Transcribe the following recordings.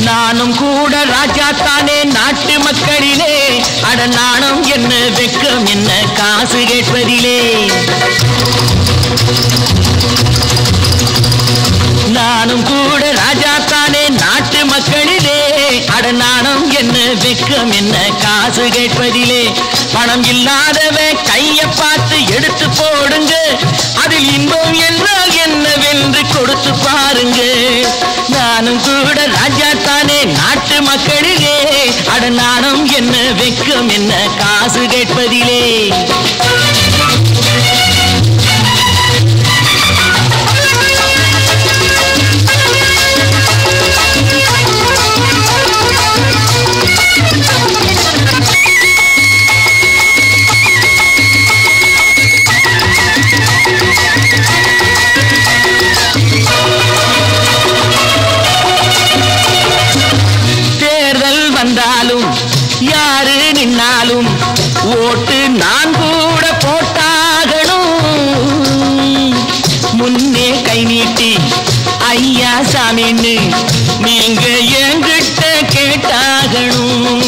நானும் கூட ராஜா தானே நாட்டு மக்களிலே, அட நாணம் என்ன வெக்கம் என்ன காசு கேட்பதிலே. நானும் கூட ராஜா தானே நாட்டு மக்களிலே, அட நாணம் என்ன வெக்கம் என்ன காசு கேட்பதிலே. பணம் இல்லாதவன் கைய பார்த்து எடுத்து போடுங்க, அதில் இன்பம் என்றால் என்னவென்று கொடுத்து பாருங்க. நானும் கூட ராஜா தானே நாட்டு மக்களிலே, அட நாணம் என்ன வெக்கம் என்ன காசு கேட்பதிலே. வந்தாலும் யாரு நின்னாலும் ஓட்டு நான் கூட போட்டாகணும். முன்னே கை நீட்டி ஐயா சாமின்னு நீங்க என்கிட்ட கேட்டாகணும்.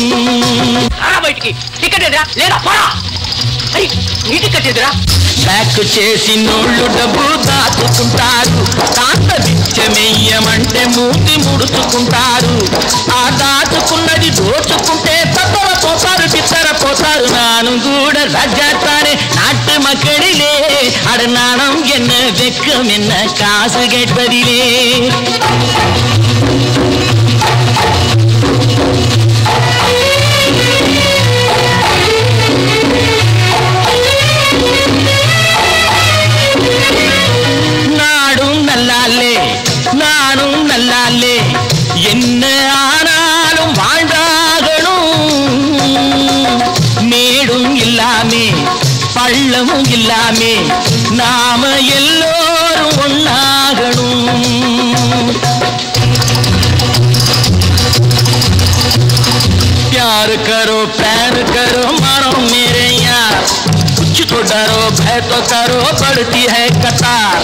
బ్యాక్ చేసి నోళ్ళు డబ్బు దాచుకుంటారు, కాస్త బిచ్చమెయ్యమంటే మూతి ముడుచుకుంటారు. ఆ దాచుకున్నది దోచుకుంటే తప్పల పోతారు బిత్తర పోతారు. நானும் கூட ராஜா தானே நாட்டு மக்களிலே, அட நாணம் என்ன வெக்கம் என்ன காசு கேட்பதிலே. நானும் நல்லாலே என்ன ஆனாலும் வாழ்ந்தாகணும். மேடும் இல்லாமே பள்ளமும் இல்லாமே நாம எல்லோரும் ஒன்னாகணும். प्यार करो प्यार करो मारो मेरे यार, कुछ तो डरो भय तो करो बढ़ती है कतार.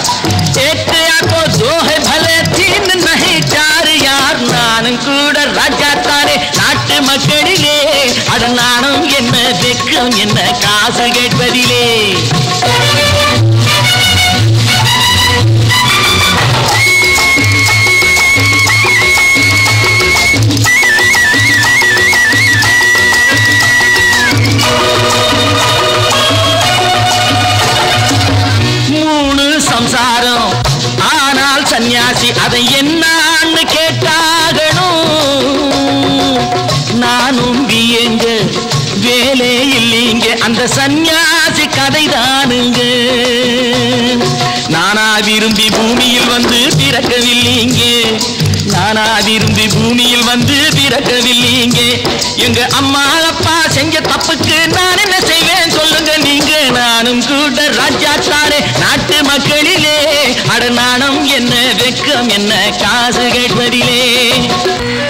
एक या तो दो है भले तीन नहीं चार यार. நானும் கூட ராஜா தானே நாட்டு மக்களிலே, அட நாணம் என்ன வெக்கம் என்ன காசு கேட்பதிலே. சம்சாரம் ஆனால் சன்னியாசி அதை என்னன்னு கேட்டாகணும். நானும் பியங்க வேலை இல்லைங்க அந்த சன்னியாசி கதை தானுங்க. நானா விரும்பி பூமியில் வந்து பிறக்கவில்லைங்க, நானா விரும்பி பூமியில் வந்து பிறக்கவில்லைங்க. எங்க அம்மா அப்பா செஞ்ச தப்புக்கு நான் என்ன செய்வேன் சொல்லுங்க நீங்க. நானும் கூட ராஜா தானே நாட்டு மக்களிலே, அட நாணம் என்ன வெக்கம் என்ன காசு கேட்பதிலே.